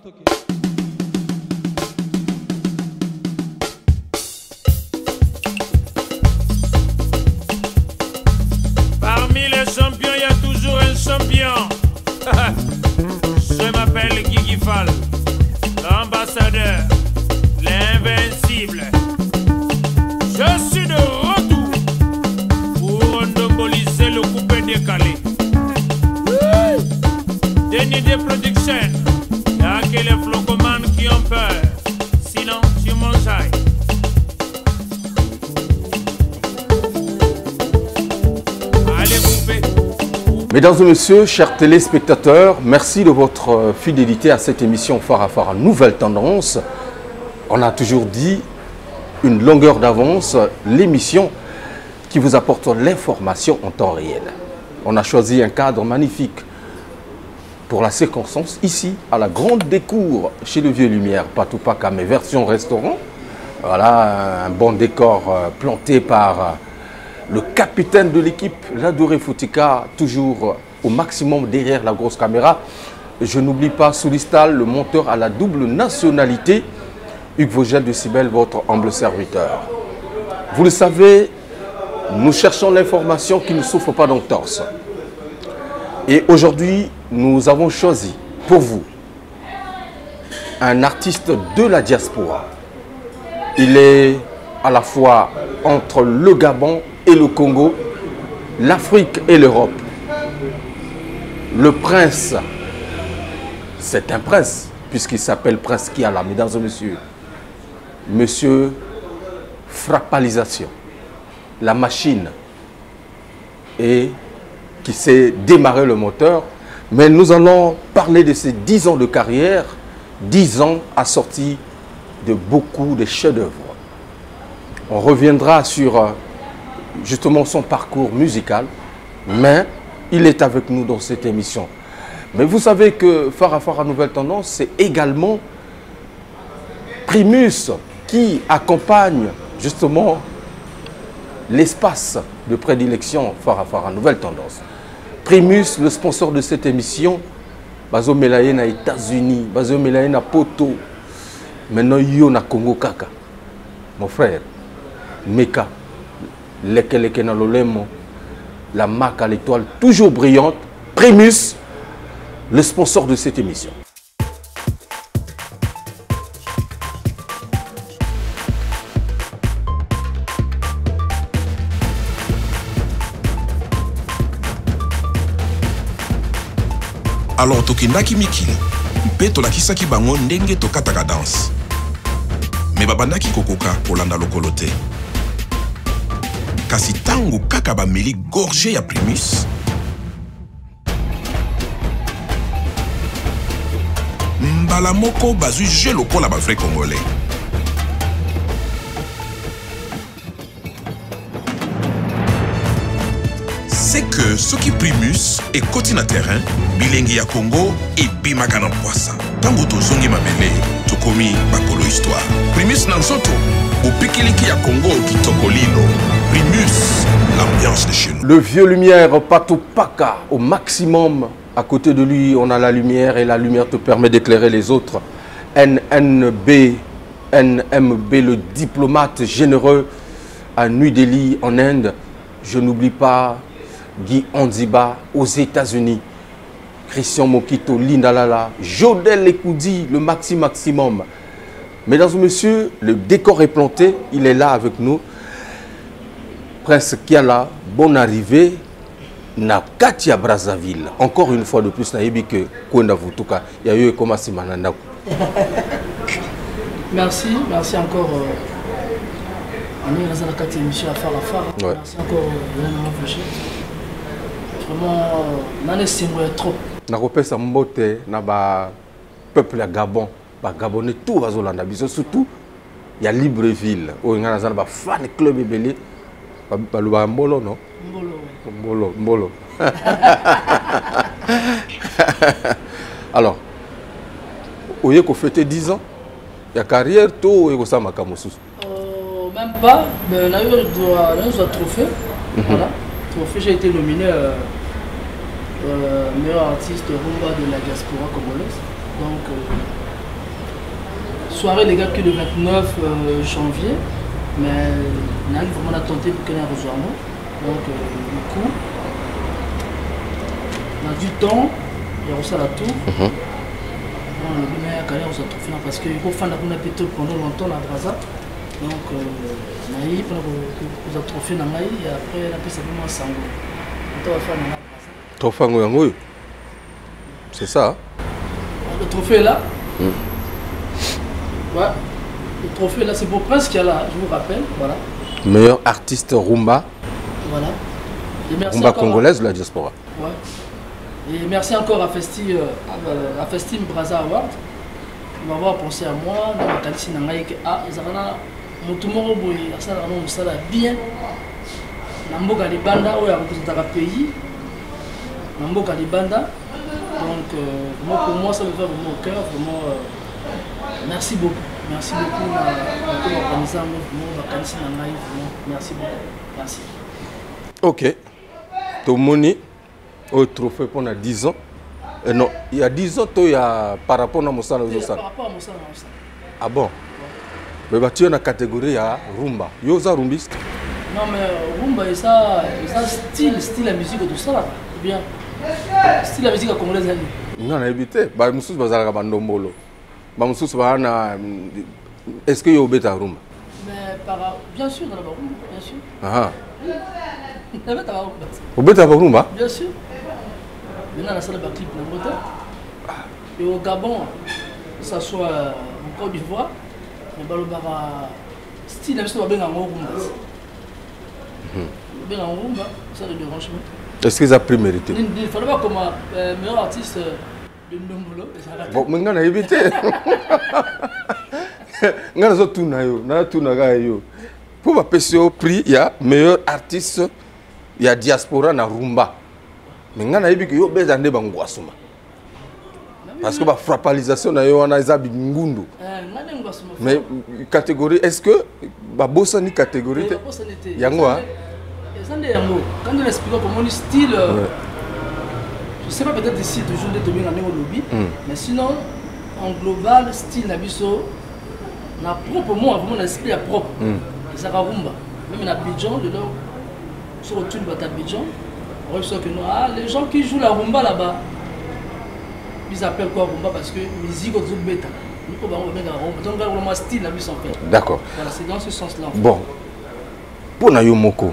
Parmi les champions, il y a toujours un champion. Je m'appelle Guigui Fall, l'ambassadeur, l'invincible. Je suis de retour pour endoboliser le coupé décalé. Denis de production, il n'y a que les flocomanes qui ont peur. Sinon, tu mangeailles. Allez, coupez. Mesdames et messieurs, chers téléspectateurs, merci de votre fidélité à cette émission Phare à Phare, Nouvelle Tendance. On a toujours dit une longueur d'avance, l'émission qui vous apporte l'information en temps réel. On a choisi un cadre magnifique pour la circonstance, ici, à la Grande Décour, chez le Vieux Lumière, Patoupaka, mais version restaurant. Voilà, un bon décor planté par le capitaine de l'équipe, l'Adoré Foutika, toujours au maximum derrière la grosse caméra. Je n'oublie pas Soulistal, le monteur à la double nationalité, Hugues Vogel de Cybèle, votre humble serviteur. Vous le savez, nous cherchons l'information qui ne souffre pas d'entorse. Et aujourd'hui, nous avons choisi pour vous un artiste de la diaspora. Il est à la fois entre le Gabon et le Congo, l'Afrique et l'Europe. Le prince, c'est un prince, puisqu'il s'appelle Prince Kiala, mesdames et messieurs. Monsieur Frappalisation, la machine, et qui sait démarrer le moteur. Mais nous allons parler de ses 10 ans de carrière, 10 ans assortis de beaucoup de chefs-d'œuvre. On reviendra sur justement son parcours musical, mais il est avec nous dans cette émission. Mais vous savez que Phare à Phare Nouvelle Tendance, c'est également Primus qui accompagne justement l'espace de prédilection Phare à Phare Nouvelle Tendance. Primus, le sponsor de cette émission, Bazo Melaye na États-Unis, Bazo Melaye na Poto, maintenant yo na Congo Kaka. Mon frère, Meka, Leke na Lolemo, la marque à l'étoile toujours brillante, Primus, le sponsor de cette émission. Alors tokendaki mikili mpe tolakisaki bango ndenge tokataka danse me babandaki kokoka kolanda lokolo te kasi tango kaka bameli gorge ya Primus mbala moko bazwi je lokola bavrai congolais. C'est que ce qui Primus est côté na terrain, bilingi ya Congo et bimaka na poisa. Tango tozongi mabele, tokomi bakolo histoire. Primus na nsoto, au pikiliki ya Congo qui tokolino. Primus, l'ambiance de chez nous. Le Vieux Lumière, Patoupaka, au maximum. À côté de lui, on a la lumière et la lumière te permet d'éclairer les autres. NMB, le diplomate généreux à New Delhi en Inde. Je n'oublie pas Guy Ondiba aux États-Unis, Christian Mokito, Linda Lala, Jodel Ekoudi, le maximum. Mesdames et messieurs, le décor est planté, il est là avec nous. Prince Kiala, bonne arrivée. Na Katia Brazzaville, encore une fois de plus, na yebi que Kwenda Vutuka, il y a eu commencé mananda. Merci encore. On est dans la Katia émission à Phare à Phare. Ouais. Merci encore vraiment, on a trop. Na repère sa mbote na ba peuple ya Gabon, ba Gabonais tout va zolanda biso surtout il y a Libreville où ngana za ba fan club ebele ba luba mbolo non. Mbolo. Alors, au lieu qu'on fêtait 10 ans, il y a carrière, tout, il y a ça, même pas, mais on a eu un trophée. Voilà. Trophée, j'ai été nominé meilleur artiste rumba de la diaspora congolaise. Donc, soirée, les gars, que le 29 janvier. Mais on a vraiment tenté pour qu'elle ait rejoint nous. Donc, du coup, on a du temps, il y a reçu la tour. On a bien calé, on s'est trouvé parce qu'il faut faire la plutôt pendant longtemps la Braza. Donc, on a eu pour nous trophée dans l'aïe et après, on a pu simplement sango. On va faire la Braza. Trophée Ngoyango. C'est ça. Hein? Le trophée est là. Ouais. Le trophée là, c'est pour Prince qui est là, je vous rappelle. Voilà. Meilleur artiste rumba. Voilà. Et merci rumba congolaise de la diaspora. Ouais. Et merci encore à Festi Braza Award. On va avoir pensé à moi, dans la qualité de Nangaïk. Ah, ils ont un tout ça bien. Namboka Libanda, où il y a un pays. Namboka Libanda. Donc, pour moi, ça me fait vraiment au cœur. Vraiment, merci beaucoup. Merci beaucoup pour l'organisation. Merci beaucoup. Merci. Ok. Tomoni, au trophée pendant 10 ans. Non, il y a 10 ans, il y a par rapport à Moussala. Par rapport à Moussala. Ah bon? Mais bah, tu as une catégorie, il y a rumba. Il y a un rumbiste. Non, mais rumba, il y a style la musique de tout ça. Ou bien, style la musique congolaise. Non, on a évité. Bah, Moussous Bazara Bandombolo. Bah, Moussous Bazara. Est-ce qu'il y a un rumba? Mais bien sûr, dans la rumba, bien sûr. Ah. Au rumba? Bien sûr. Maintenant, la salle de clip dans le Bretagne. Et au Gabon, que ce soit en Côte d'Ivoire, mais le style, même si on va bien en rumba. Bien en rumba, ça ne dérange pas. Est-ce qu'ils ont pris mérité? Il ne fallait pas comme meilleur artiste de Ndombolo. Bon, mais on a évité. On a tout eu. Pour ma PCO prix, il y a meilleur artiste, il y a diaspora na rumba. Mais on a évité que yo bezande bangwasuma. Parce que la frappalisation on a zabi ngundu. Mais catégorie, est-ce que la bossa ni catégorie? Yango hein? Quand on explique comment le style, je ne sais pas peut-être ici toujours de tomber dans le lobby, mais sinon en global style nabiso na propre moi vraiment l'esprit est propre. Ça va rumba. Même à Abidjan, de là sur le tour de Abidjan, on voit que les gens qui jouent la rumba là-bas, ils appellent quoi rumba parce que musique au bêta. Nous on va mettre la rumba. Donc vraiment style nabiso en fait. D'accord. Voilà, c'est dans ce sens-là. Bon. Pour Nayo Moko.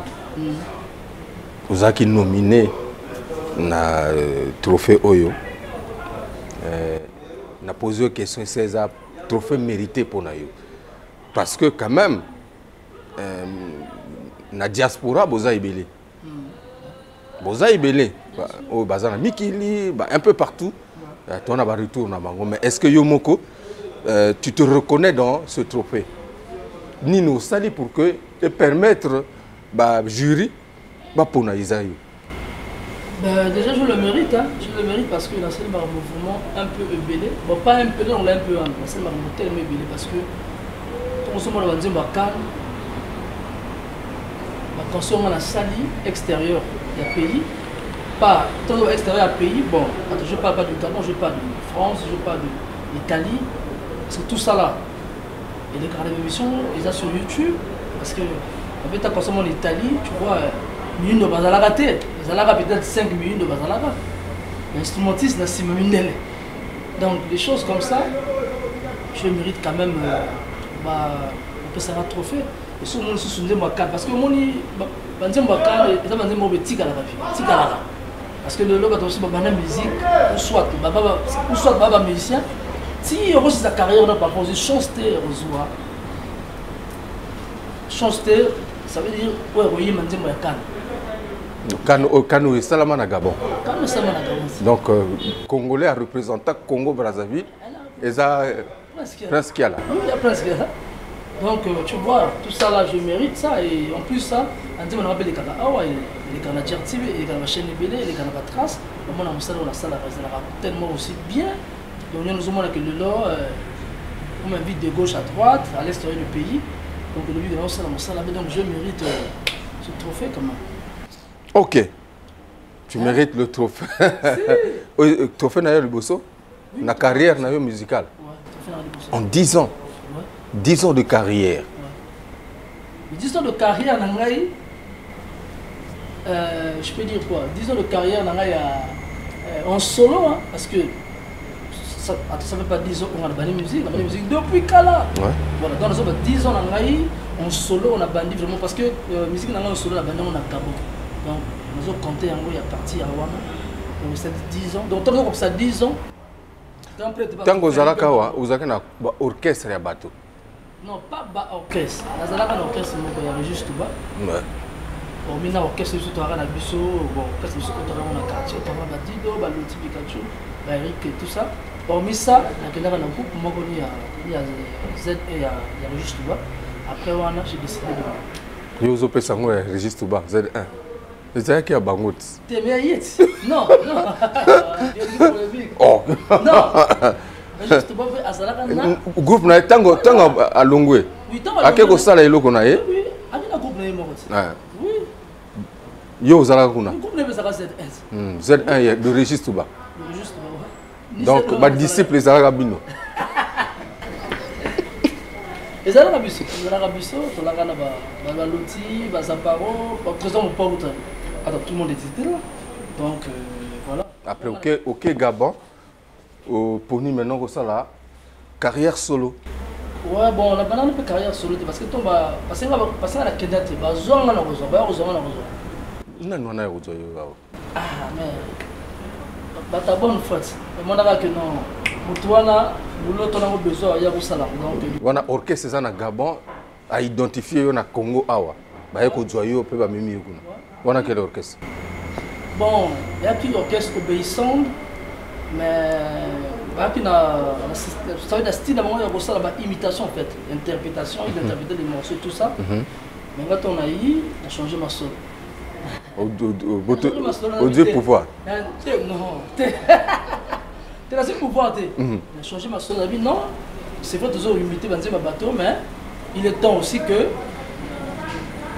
Vous avez nominé na trophée Oyo. Na posé une question, c'est un trophée mérité pour Nayo. Parce que quand même, na diaspora, Boza Ibele. Boza Ibele, au Bazana Mikili, un peu partout. On a un retour na Bango. Mais est-ce que Yomoko, tu te reconnais dans ce trophée? Nino Sali pour que te permettre jury pour Naïsaï. Déjà je le mérite, hein. Je le mérite parce que la scène m'a mouvement un peu ébélé. Bon, pas un peu, on l'a un peu, la scène m'a tellement ébélé parce que pour ce moment, on va dire quand on a la salle extérieure du pays, pas tant extérieur du pays, bon, je ne parle pas du Gabon, je parle de France, je parle de l'Italie, c'est tout ça là. Et les grandes émissions, ils sont sur YouTube parce que en fait, quand on est en Italie, tu vois, millions de bazala raté. Ils ont peut-être 5 millions de bazala. L'instrumentiste n'a 6 millions. Donc, des choses comme ça, je mérite quand même on peut savoir trophée. Et sur mon sous parce que mon parce que le logo aussi la musique, ou soit musicien, si il y sa carrière, on a pas posé chance de rejoindre. Chance de, ça veut dire, ouais, oui, man dit moi Kano est Salamana Gabon. Kano Salamana Gabon. Donc, Congolais a représenté Congo Brazzaville. Et ça, Prince Kiala. Oui, il y a Prince Kiala. Donc, tu vois, tout ça là, je mérite ça. Et en plus, ça, on dit, on rappelle les Kana Awa, les Kana Djertibe, les Kana Chaîne Bélé, les Kana Trace. On a la salle tellement aussi bien. Donc, nous avons que le lot, on m'invite de gauche à droite, à l'extérieur du pays. Donc, le but de la salle, donc je mérite ce trophée quand même. Ok. Tu mérites le trophée. Le trophée Nayo Liboso, la carrière musicale. Ouais, en 10 ans. 10 ans de carrière. 10 ans de carrière, je peux dire quoi? 10 ans de carrière en solo, hein, parce que ça ne fait pas 10 ans qu'on a banni musique, on a banni musique depuis Kala. Voilà, donc on a 10 ans en solo, on a banni vraiment, parce que musique en solo, on a banni, on a Gabon. Donc, nous avons compté, il y a parti à Rwanda. Donc, c'est 10 ans. Donc, comme ça, 10 ans. Tant que vous avez un orchestre à bateau. Non, pas orchestre. Nous avons un orchestre, il y a juste tout bas. Bon, maintenant, orchestre, surtout à Bisso, bon, orchestre, surtout à quartier, à Batido, Baloti Pikachu, Eric et tout ça. Hormis ça, il y a un groupe, moi, il y a Z et il y a Régis Touba. Après, j'ai décidé de. Yo, Zopé Sango, Régis Touba, Z1. C'est qui a Bangout. T'es meilleur. Non, non. Oh. Non. Régis Touba, à Salaka. Le groupe n'a pas à Longwe. Oui, à quel salle est-ce qu'on a? Oui, à quel groupe n'est-il pas? Oui. Yo, Zalaka. Le groupe n'est pas Z1. Z1, il y a de Régis Touba. Régis Touba. Donc, ma disciple est Zalaka Bino. Les Arabiso, tout le monde a Baloti, Bazaparo, présent au port. Alors tout le monde était là. Donc voilà. Après, ok, Gabon, pour nous maintenant, ça là, carrière solo. Ouais, bon, on a pas de carrière solo parce que tu vas passer à la Kédate, tu vas zoner dans la réseau, tu vas zoner dans la réseau. Non, non, non, ah, mais tu as bonne faute. Moi, je dis que non. Moutouana, boulot, on a besoin de faire ça. On a orchestre ça Gabon à identifier au Congo awa. Ba yeko joyo pe ba mimi yeko. On a quel orchestre? Bon, il y a qui orchestre obéissant, mais bah qui na ça veut dire style à moment il y a ça là imitation en fait, interprétation, il interpréter les morceaux tout ça. Mais quand on a changé ma solo. Au Dieu pouvoir. Non. Tu as pouvoir de changer ma solo. Non, c'est vrai toujours imiter ma bateau, mais il est temps aussi que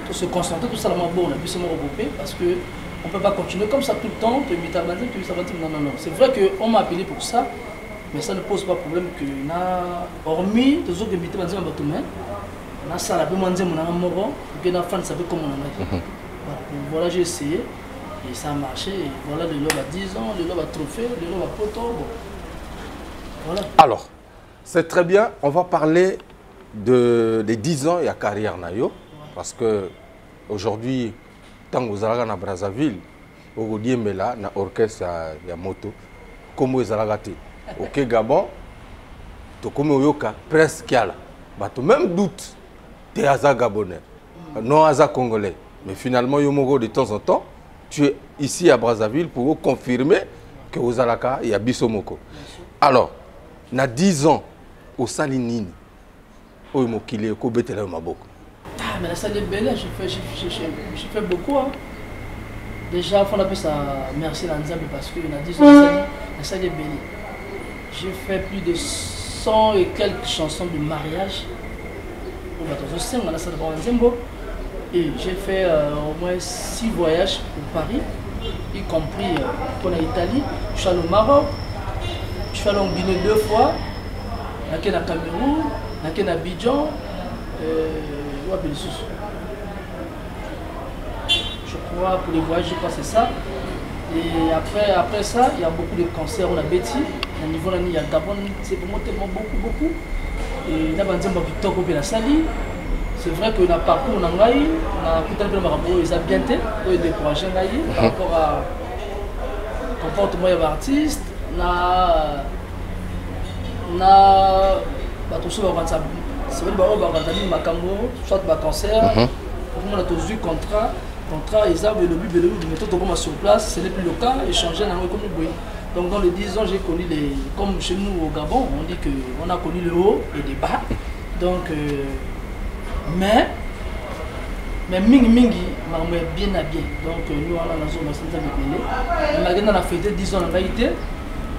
de se concentrer tout ça là bon, on a pu se regrouper parce que on peut pas continuer comme ça tout le temps, tu imites à banzer, tu ça va dire non non non. C'est vrai que on m'a appelé pour ça, mais ça ne pose pas problème que na hormis toujours imiter banzer ma bateau mais na ça la peut manger mon amour, que na fan ça peut comment on a. Voilà, j'ai essayé. Et ça a marché, et voilà, le lobe à 10 ans, le lobe à trophée, le lobe à poteau. Bon. Voilà. Alors, c'est très bien, on va parler des 10 ans et la carrière Nayo, parce que aujourd'hui, tant que vous allez à Brazzaville, vous avez dit là, dans l'orchestre, il y a moto, comment vous allez gâter. Ok, Gabon, tu comme Oyoka, presque là. Même doute, tu es Aza Gabonais, non Aza Congolais. Mais finalement, de temps en temps, tu es ici à Brazzaville pour confirmer que aux Alaka, il y a Bissomoko. Alors, il y a 10 ans, au Salinini, au Mokile, au Betele Maboko. Ah, mais la salle est belle, j'ai fait beaucoup. Hein. Déjà, il faut appeler ça merci Lanzambe parce qu'il y a 10 ans, la salle est belle. J'ai fait plus de 100 et quelques chansons de mariage. On va tous ensemble dans la salle de Lanzambe. Et j'ai fait au moins 6 voyages pour Paris, y compris pour l'Italie. Je suis allé au Maroc, je suis allé en Guinée 2 fois, je suis allé au Cameroun, je suis allé à Abidjan, je crois pour les voyages, je crois que c'est ça. Et après ça, il y a beaucoup de concerts, on a Betty, au niveau là, il y a Gabon, c'est pour moi tellement beaucoup. Et il y a Victor Kobe la Sali. C'est vrai que dans le parcours, on a tout un peu de marabout, ils ont bien été, ils ont découragé par rapport à comportement des artistes. On a tout ça, c'est vrai que on a Makambo, soit un concert, on a tous eu contrat, ils ont le but de mettre tout sur place, ce n'est plus le cas, échanger dans le comme le Donc dans les 10 ans, j'ai connu comme chez nous au Gabon, on dit qu'on a connu le haut et les bas. Donc, mais mingi m'a bien habillé. Donc nous on a la zone de Saint-Denis. On a fêté 10 ans en réalité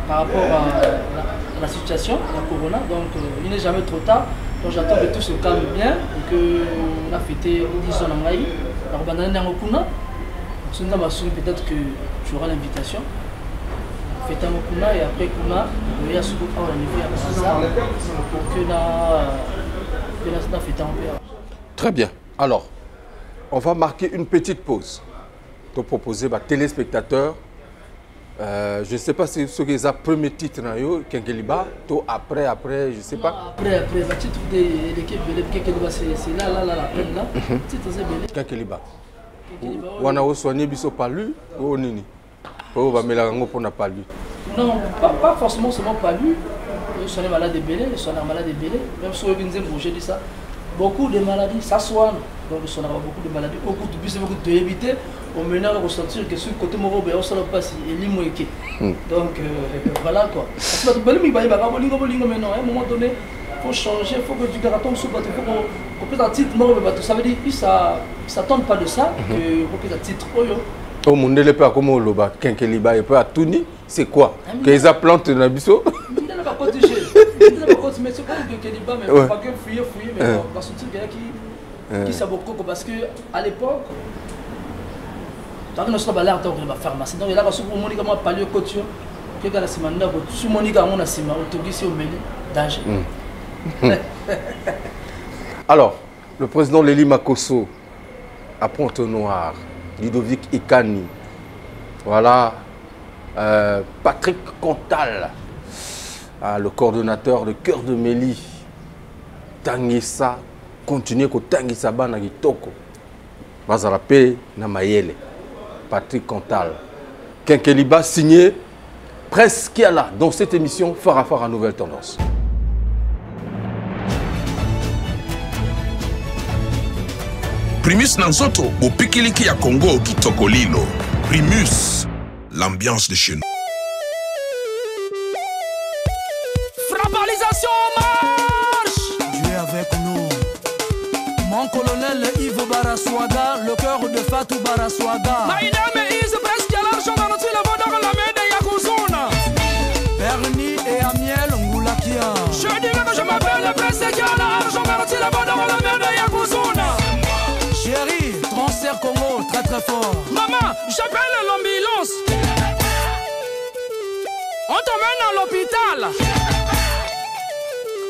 par rapport à la situation, la corona. Donc il n'est jamais trop tard. Donc j'attends que tout se calme bien et qu'on a fêté 10 ans en réalité. Alors peut-être que tu auras l'invitation. Fêter un Kuna et après Kuna, il y a ce qu'on a au niveau de pour que Très bien. Alors, on va marquer une petite pause pour proposer aux téléspectateurs. Je ne sais pas si ce que c'est le premier titre, Kenkeliba, après, je ne sais pas. Après, le titre de l'équipe Kenkeliba, c'est là, la peine là. Titre c'est belé. Kenkeliba. On a soigné biso palu ou nini? Pour va mélanger pour n'a pas lu. Non, pas forcément seulement palu. Ils sont malades de belé, ils sont malades de belé. Même si on j'ai dit ça. Beaucoup de maladies, ça soigne. Donc, ils sont beaucoup de maladies. Beaucoup de éviter. On maintenant ressentir que sur le côté moro, on ne sait pas si il est donc voilà quoi. Parce que à un moment donné, il faut changer, il faut que tu gardes ton sous, il faut qu'on puisse un titre, ça veut dire que ça ne s'attend pas de ça, qu'on puisse un titre. Au monde, il n'est pas comme le bas, Kenkeliba, il peut à tout ni, c'est quoi? Qu'ils a planté dans le biseau? Il n'a pas protégé. Il n'a pas protégé, mais c'est comme Kenkeliba, mais il ne faut pas que fouiller, mais on va sortir quelqu'un qui sait beaucoup, parce qu'à l'époque, donc, nous avons la pharmacie. Donc, il y a un peu de paléocouture. Il y a un danger. Alors, le président Léli Makosso, à Pointe-Noire, Ludovic Ikani, voilà, Patrick Cantal, le coordonnateur de Cœur de Méli, Tangisa, continue à Tangisa Bana Gitoko, Bazarape Namayele. Patrick Cantal. Kenkeliba signé presque là dans cette émission Farafara Nouvelle Tendance. Primus Nansoto, au Pikiliki à Congo, Kitokolilo. Primus, l'ambiance de chez nous. Frappalisation marche! Dieu est avec nous. Mon colonel Yves Baraswaga, le cœur de Fatou Baraswaga. My name is presque l'argent dans notre labo dans la main de Yakuzuna. Bernie et Amiel Ngoulakia. Je dirais que je m'appelle presque l'argent dans notre labo dans la main de Yakuzuna. Chérie, transfert Congo, très très fort. Maman, j'appelle l'ambulance. On t'emmène à l'hôpital.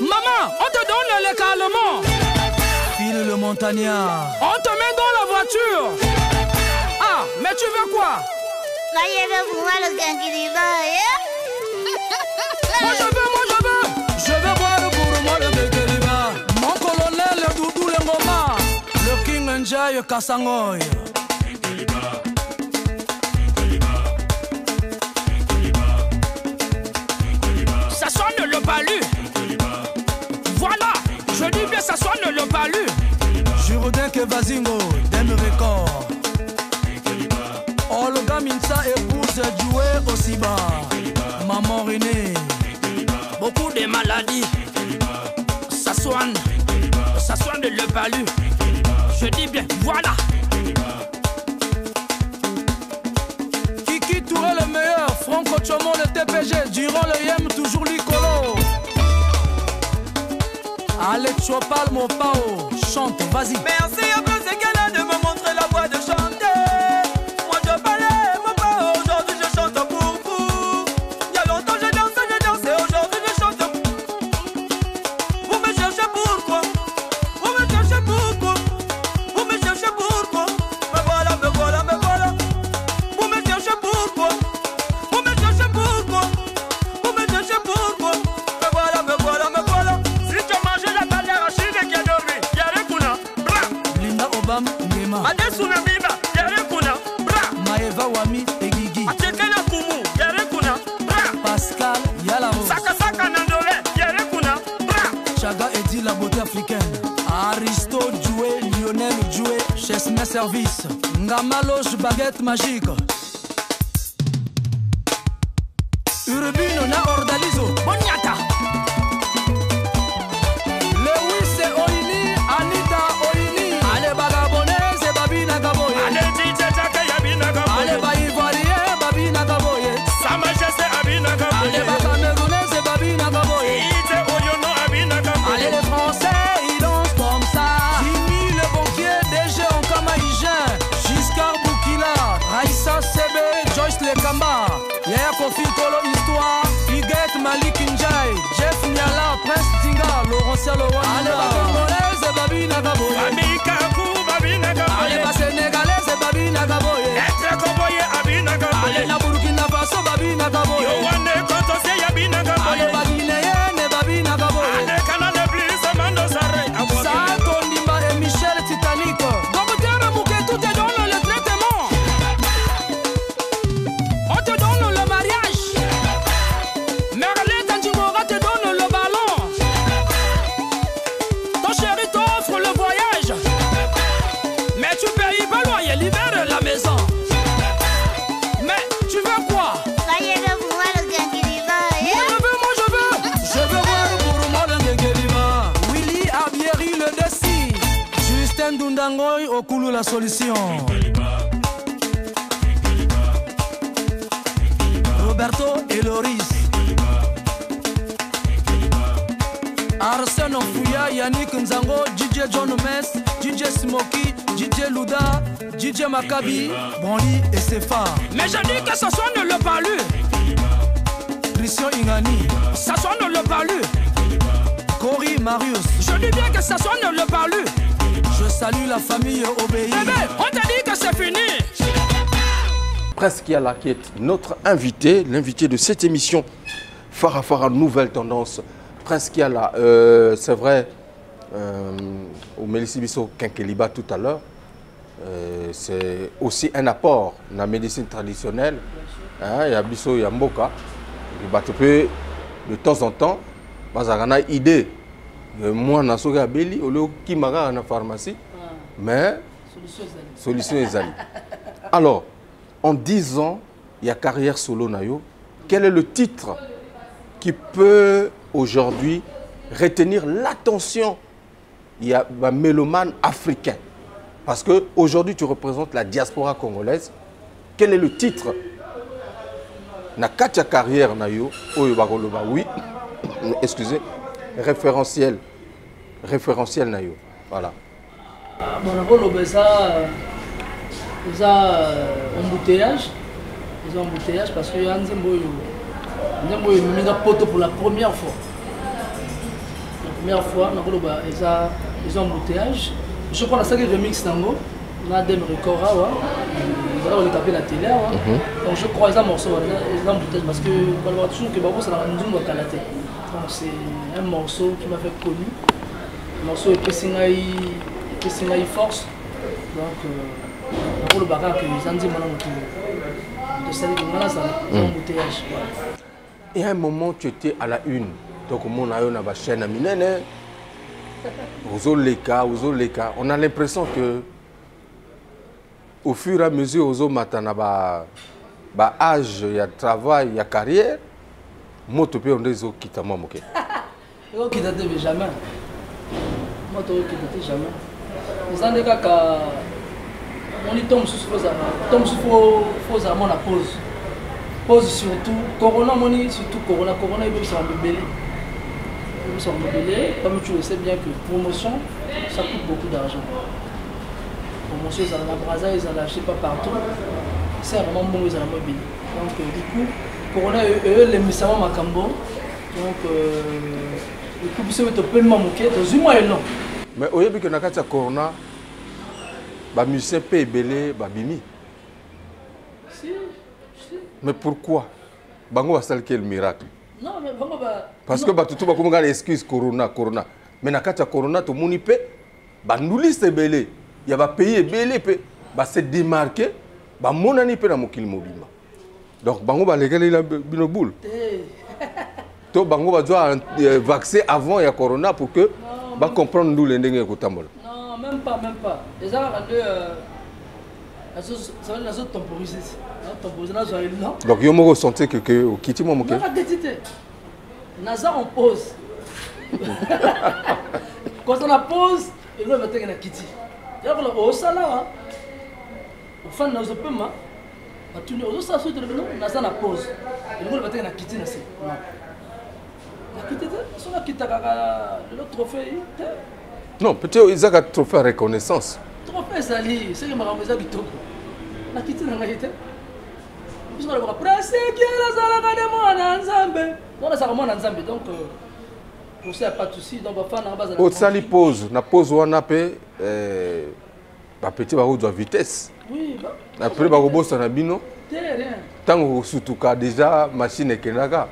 Maman, on te donne les calmants. File le montagnard. On te met dans la voiture. Ah, mais tu veux quoi? Moi je veux pour moi le Kenkeliba. Moi je veux. Je veux boire pour moi le Kenkeliba. Mon colonel Doudou Lengoma. Le King Njay Kassangoy. Ça sonne le palu. Voilà, je dis bien ça sonne le palu. Jourdain que Vazingo, Dem Record. Olga Minsa épouse jouer aussi bas. Maman René. Beaucoup de maladies. Ça soigne le palu. Je dis bien, voilà. Kiki Touré le meilleur. Franco Chomon le TPG. Durant le Yem, toujours l'Icolo. Allez, Chopal, mon pao, chante, vas-y. Merci à tous ces gars-là de me montrer la voie de chanter. Moi je parlais, mon pao, aujourd'hui je chante pour vous. Il y a longtemps je dansais, aujourd'hui je chante. Vous me cherchez pourquoi? Vous me cherchez pourquoi? Vous me cherchez pourquoi? Me voilà. Vous me cherchez pourquoi? Vous me cherchez pourquoi? Vous me cherchez pourquoi? Me voilà. Si tu manges la balle d'arachide qui a dormi, y'a kuna, bra. Linda Obam, Ngema. Adesuna biba, y'a kuna, bra. Maeva Wami et Guigui. Atekena kumu, y'a kuna, bra. Pascal Yalaro. Saka nandole, y'a kuna, bra. Chaga Eddy, la beauté africaine. Aristo Djoué, Lionel Djoué, Chesme Service. Ngamaloche, baguette magique. Urbino na Ordalizo. Bonyata. Lewis et Oini, Anita Oini. Allez Bagabonais, c'est Babina Gaboye. Allez Titaka, Yabina Gaboye. Allez Baïvoirien, Babina Gaboye. Sa majesté Abina Gaboye. Allez Bagamerounais, c'est Babina Gaboye. Ite Oyono Abina Gaboye. Allez les Français, ils dansent comme ça. Jimmy le banquier, DG en Kamaïgien. Giscard Boukila, Raïssa Sebe, Joyce Lekamba. Yaya Kofi Kolo Histoire, Huguette Malik Njai, Jeff Niala, Prince Tinga, Laurent Laurent. Allez, Nundangoy Okulu la solution. Roberto et Loris. Arsène Fouya, Yannick Nzango, DJ John Mess, DJ Smokey, DJ Luda, DJ Maccabi, Branly et Sefa. Mais je dis que ce soir ne le parle. Christian Ingani. Ce soir ne le parle. Cory Marius. Je dis bien que ce soir ne le parle. Je salue la famille Obéi. Bébé, on t'a dit que c'est fini. Presqu'Yala qui est notre invité, l'invité de cette émission Fara Fara Nouvelle Tendance. Presqu'Yala, c'est vrai, au Mélisibiso Kinkeliba tout à l'heure, c'est aussi un apport dans la médecine traditionnelle. Il y a Bisso Yamboka, de temps en temps, il y a une idée. Moi, je suis Beli, au lieu qui m'a dans la pharmacie, mais solution est allée. Alors, en 10 ans, il y a carrière solo Nayo. Quel est le titre qui peut aujourd'hui retenir l'attention? Il y a un mélomane africain. Parce qu'aujourd'hui, tu représentes la diaspora congolaise. Quel est le titre? Na katia carrière Nayo, oui, excusez, référentiel Nayo. Voilà. Bon, on a embouteillage. Ils ont embouteillage parce que ils ont poteau pour la première fois. La première fois, ils ont embouteillage. Je crois que c'est le remix Nango. On a des records. On a tapé la télé. Donc je crois qu'ils ont morceau. Ils ont embouteillage parce que on voit toujours que Babo c'est dans une zone calaté. Donc c'est un morceau qui m'a fait connu. Le morceau est Pessingaï Force. Donc pour le bagarre que les Andes de salir de embouteillage. Et à un moment, tu étais à la une. Donc, on a une chaîne à Minene. On a l'impression que, au fur et à mesure, aux matana âge, il y a travail, il y a carrière. Moi, tu peux en dire qui t'a manqué. Je qui t'a jamais. Moi, tu qui jamais. Les années on y tombe sur la pause. Pause surtout. Corona, surtout Corona. Corona, ils sont embellés. Ils sont embellés. Comme tu le sais bien que promotion, ça coûte beaucoup d'argent. Promotion, ils en ont brasé, ils en ont acheté pas partout. C'est vraiment bon, ils en ont embellé. Donc, du coup, Corona, eux, les Missama Makambo. Donc, le coup, ils sont pleinement moqués dans un mois et non. Mais au début, quand on a Corona, les musiciens peuvent belé babimi. Si. Mais pourquoi? Bango a quel miracle? Non, mais vraiment, parce que tout le monde a l'excuse Corona. Mais dans le Corona, tout le monde peut. Nous liste belé. Il y a des pays belé, se démarquer. Mon année peut dans mon kil mobile. Donc, bango va légaler la binoboule. Donc, bango va devoir vacciner avant il y a Corona pour que comprendre nous les ndenge kotambola. Non, même pas. Les gens ont la zone temporisée. Donc, il y a un ressenti que au Kiti Momoke. Naza en pause. Quand on a pause, il va mettre un Kiti. Il va au salaire. Au fin de nos paiements, on a tout le Naza en pause. Il va mettre un Kiti. Le trophée. Non, peut-être qu'ils ont un trophée à reconnaissance. Trophée, c'est ce que je me dis. La Kiti n'a pas été. Donc, pour ça, pas de souci. Donc, au sali pause, na pause ou na pe, petit barreau de vitesse. Oui. Après, barreau bosse na bino. Tant que surtout quand déjà machine est kenaga.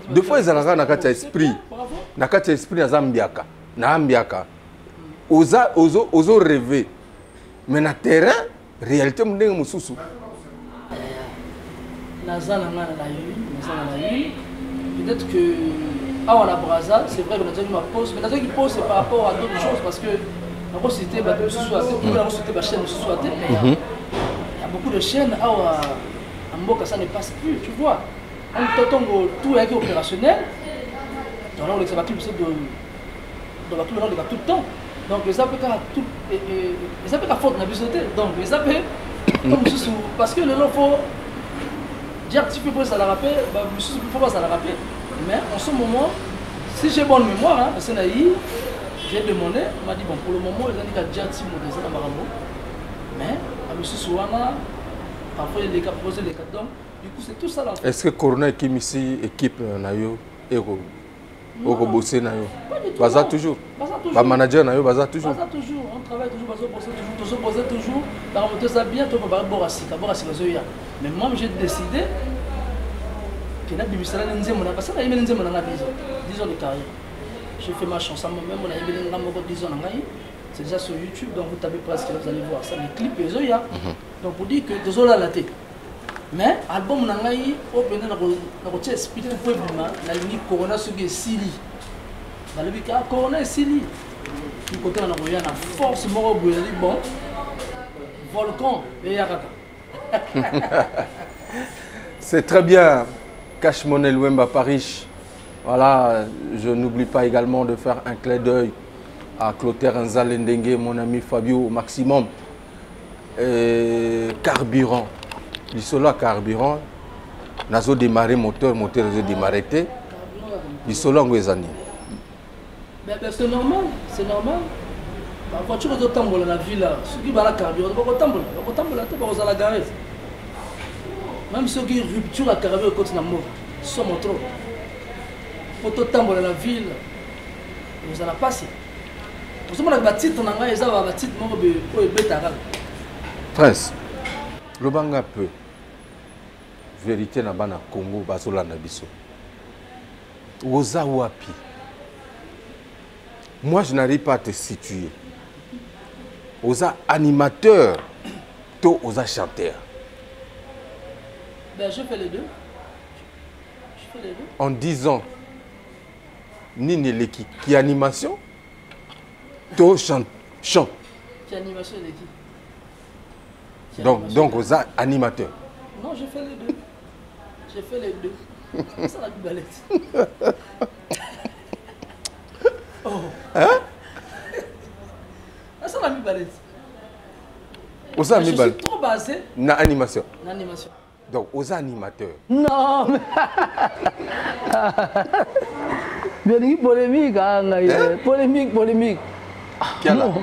Deux fois ils ont un nakata esprit, nakata esprit na zambiaka, na ambiaka. Ozo rêver, mais na terrain. Réalité, je suis sous. Peut-être que on a Braza, c'est vrai que nous avons une pause, mais nous avons une pause par rapport à d'autres choses parce que nous avons cité il y a beaucoup de chaînes à Mboka, ça ne passe plus, tu vois. Tout est opérationnel, donc là on va tout le temps. Donc ça peut faire tout et ça peut la faute na bisoté. Donc ça peut comme sous parce que le lot faut dire tu peux pas ça la rappeler, bah sous faut pas ça la rappeler. Mais en ce moment si j'ai bonne mémoire hein, parce que j'ai demandé, on m'a dit bon pour le moment ils ont dit qu'à dire si mon dessin dans Marambo. Mais à monsieur Souana parfois les cas poser les cas donc du coup c'est tout ça là. Est-ce que Corona qui ici équipe nayo et au bosser nayo? Baza toujours. Ba manager nayo baza toujours. Baza toujours, on travaille toujours, bosser toujours. Par contre ça bien toi ba borasika zoya. Mais moi j'ai décidé que na bibisala nzembo na parce que na yemeli nzembo na 10 ans de carrière. J'ai fait ma chanson moi-même, on a yemeli ngamoko 10 ans na ngai. C'est déjà sur YouTube, donc vous tapez presque, vous allez voir ça, les clips et zoya. Donc pour dire que désolé la tête. Mais album nangai au pena na ko expliquer pour bima na ligne Corona sur que Sili. Dans le cas Corona Sili. Du côté na ko ya na force moko boye dit bon. Volcan et yakaka. C'est très bien. Cash Money Luemba Paris. Voilà, je n'oublie pas également de faire un clin d'œil à Clotaire Nzalendengue, mon ami Fabio au maximum. Carburant. L'isolo carburant. Nazo démarré moteur nazo démarré. L'isolo ngwezani. C'est normal, c'est normal. La voiture est au tambour dans la ville. Ceux qui vont la carburant, ils vont au tambour. Ils vont au tambour, ils vont à la gare. Même ceux qui rupture la carburant côté na mort, sont trop. Pour au tambour dans la ville, vous allez passer. Pour ce moment, la titre na ngai, ça va la titre mort pour betaral. Prince, le banga peu. Vérité na bana Congo bazola na biso. Oza wapi. Moi je n'arrive pas à te situer. Oza animateur, to oza chanteur. Ben je fais les deux. Je fais les deux. En 10 ans, Nini Leki qui animation, to chante. Qui animation Leki. Donc oza animateur. Non, je fais les deux. J'ai fait les deux. C'est ça la bibalette. Oh. Hein? C'est ça la bibalette. Je suis trop basé. Na animation. L'animation. Donc, aux animateurs. Non, mais... Bien polémique, hein? Polémique. Non.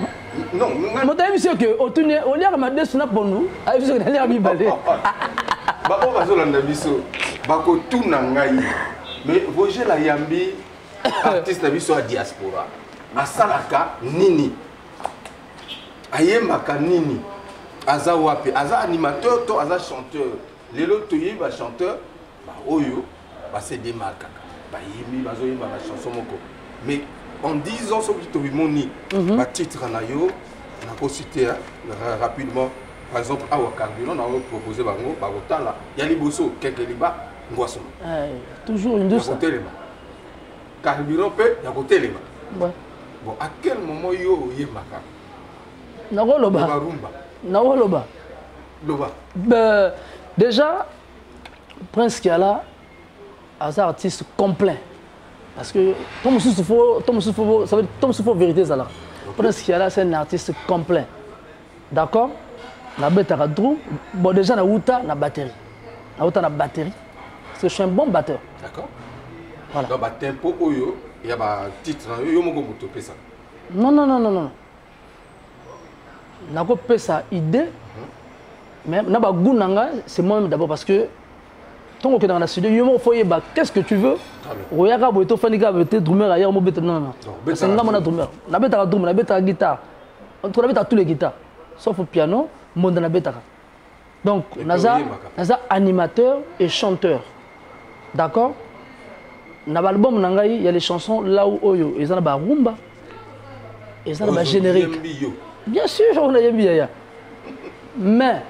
Non, mon ami, c'est que au tourner, on y a ramassé ce pour nous. Avec ce qu'on a bibalé. Bako bazolanda biso bako tuna ngai mais Roger la yambi artiste na biso a diaspora asalaka nini ayembaka nini aza wapi aza animateur to aza chanteur lelo toyeba chanteur ba oyo ba se démarque ba yemi bazoyeba ba chanson moko mais en 10 ans soki to bimoni ba titre na yo na ko citer rapidement. Par exemple, à Carburant, on a proposé Bango, Bagotala, Yaliboso, Kekeliba, Ngoisson. Toujours une douce. Carburant peut, il y a côté les mains. Bon, à quel moment yo y maka? Nagoloba. Nagoloba. Loba. Déjà, Prince Kiala, c'est un artiste complet. Parce que Tom Soufo, ça veut dire Tom Soufo vérité ça là. Prince Kiala, c'est un artiste complet. D'accord? Na betara drum, bon déjà na outa na batterie. Na outa na batterie. Parce que je suis un bon batteur. D'accord. Voilà. Donc ba tempo oyo, il y a ba titre yo moko moto pesa. Non. Na ko pesa idée. Mais na ba goût nanga, c'est moi d'abord parce que tant que dans la studio, yo mo foyer ba qu'est-ce que tu veux? Oyaka bo to fanika be te drummer ailleurs mo beta non. C'est nga mona drummer. Na betara drum, na betara guitare. On trouve tous les guitares sauf le piano. Donc, naza animateur et chanteur. D'accord? Dans l'album, il y a les chansons là où Oyo. Ils ont la rumba. Ils ont la générique. Bien sûr, on a bien. Mais,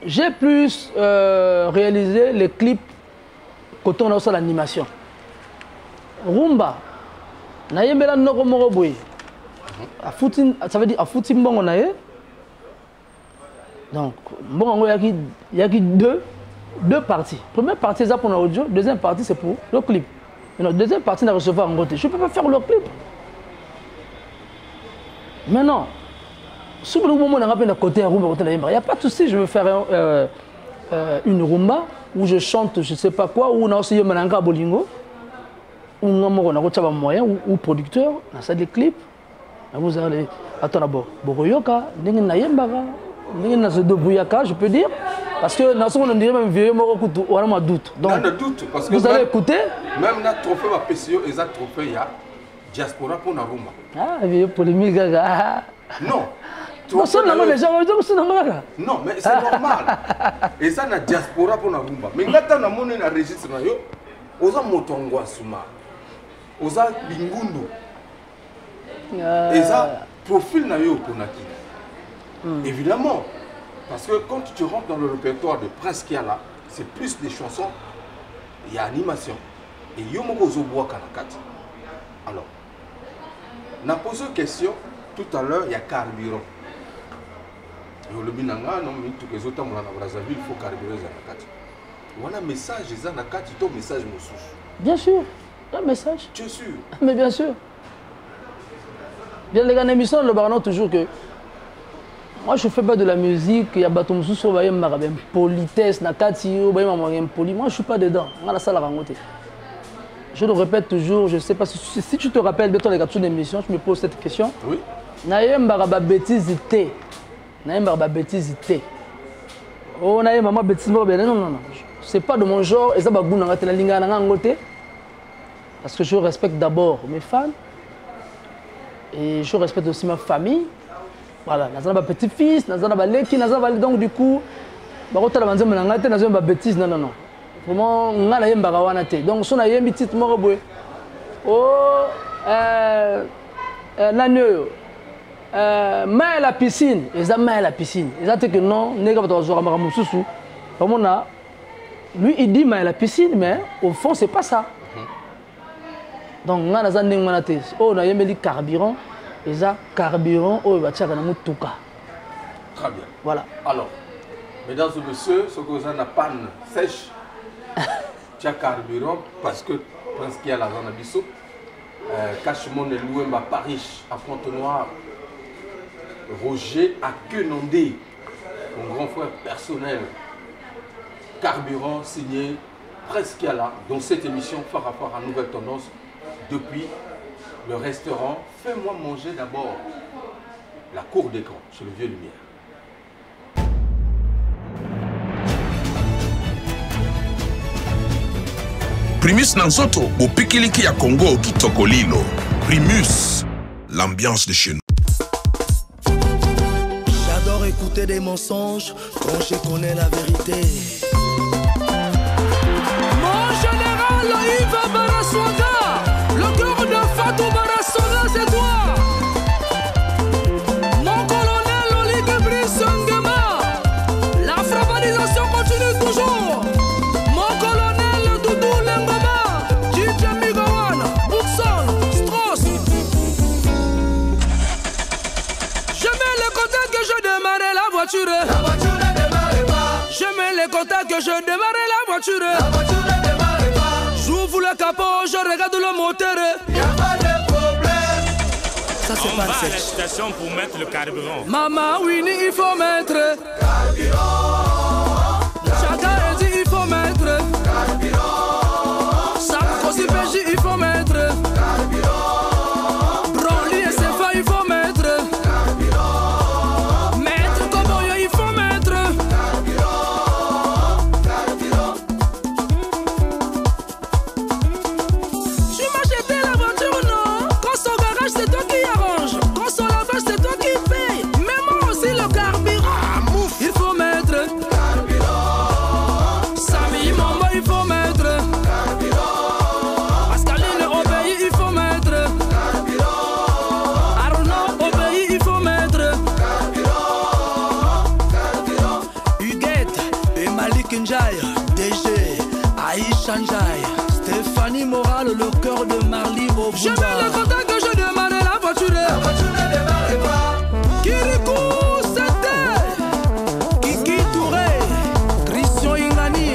j'ai plus réalisé les clips quand on a l'animation. Rumba. Nayembela noko moko boy. Ça veut dire à fouti mbongo naye. Donc, bon, il y a deux parties. Première partie, c'est pour l'audio. Deuxième partie, c'est pour le clip. Et la deuxième partie, on a recevoir en côté. Je ne peux pas faire le clip. Mais non. Si vous voulez un côté rumba, il n'y a pas de souci, je veux faire une rumba où je chante je ne sais pas quoi, où on a aussi un malanga bolingo, où on a un moyen, ou producteur, on a des clips. Vous allez, attends d'abord, Boroyoka, je peux dire, parce que dans ce qu'on dirait même vieux, on a un doute. Donc, parce que vous allez écouter. Même notre trophée ma PCO, et ça trophée, il y a diaspora pour la rumba. Ah, vieux polémique, gaga. Non. Non, mais c'est normal. Et ça, la diaspora pour la rumba. Mais quand on a monnaie dans le registre, on a Motongwa Souma, on a Bingundu. Et ça, profil na yo pour Naki. Évidemment, parce que quand tu rentres dans le répertoire de Prince Kiala, c'est plus des chansons, il y a animation. Et Yomoko Zoboa Kanakati. Alors, on a posé une question tout à l'heure, il y a carburant. Le binanga, non, mais tout les autres dans Brazzaville, il faut carburer Zanakati. On a un message, Zanakati, ton message, Moussous. Bien sûr, un message. Tu es sûr? Mais bien sûr. Bien, les gars, l'émission, le baron toujours que. Moi, je ne fais pas de la musique, il y a Bato Moussous, il y a une politesse, Nakati, il y a une poli. Moi, je ne suis pas dedans. On a la salle à rencontrer. Je le répète toujours, je ne sais pas si tu te rappelles bientôt les gars de l'émission, je me pose cette question. Oui. Naïm Baraba bêtise té. Naïm Baraba bêtise té. Oh, Naïm Maman bêtise, non, non, non. C'est pas de mon genre, et ça va bouger dans la ligne à côté. Parce que je respecte d'abord mes fans. Et je respecte aussi ma famille. Voilà, nous avons un petit-fils, nous avons un leki, nous avons donc du coup, nous avons un bêtise, non, non, non. Vraiment, nous avons un bagawana. Donc, si on a un petit titre, oh, l'agneau, mais la piscine, ils ont la piscine. Ils ont dit que non, nous avons un lui, il dit mais la piscine, mais au fond, c'est pas ça. Donc, nous avons un oh, nous avons un carburant. Et ça, carburant, oh, il va tirer dans tout cas. Très bien. Voilà. Alors, mesdames et messieurs, ce que vous avez une panne sèche, tu as carburant parce que Prince qui a la zone abisso, Cachemon est loué à Paris, à Fontenoy, Roger à Quenondé, mon grand frère personnel. Carburant signé Prince qui a là, dans cette émission par rapport à Nouvelle Tendance depuis le restaurant. Fais-moi manger d'abord la cour d'écran chez le Vieux Lumière. Primus Nansoto, au Pikiliki à Congo, Kitokolilo. Primus, l'ambiance de chez nous. J'adore écouter des mensonges quand je connais la vérité. Mon général Yves Baraswaga, le cœur de Fatou Baraswaga, c'est toi. Mon colonel Oligue Brissangema, la frappalisation continue toujours. Mon colonel Doudou Lengoma, DJ Migawana, Boukson, Strauss. Je mets le contact que je démarrais la voiture. La voiture ne démarre pas. Je mets le contact que je démarrais la voiture. La voiture ne démarre pas. J'ouvre le capot, je regarde le moteur. Y'a pas de problème. Ça c'est pas à la station pour mettre le carburant. Maman Winnie, il faut mettre carburant. Chacun dit il faut mettre carburant. Sarkozy Béji, il faut mettre carburant. Broly et Sefa, il faut mettre carburant. Maître Koboyo, il faut mettre carburant. Carburant. Tu m'as jeté la voiture, non? Quand son garage, c'est toi qui arrange. Quand son lavage, c'est toi qui paye. Mais moi aussi, le carburant. Il faut mettre carburant. Samy Mambo, il faut mettre carburant. Pascaline obéit, il faut mettre carburant. Arnaud obéit, il faut mettre carburant. Carburant. Huguette et Malik Ndiaye, DG, Aïcha Ndiaye, Stéphanie Moral, le cœur de Marly au Je mets le contact que je démarre la voiture. La voiture ne démarre pas. Kirikou, c'était Kiki Touré, Christian Ingani,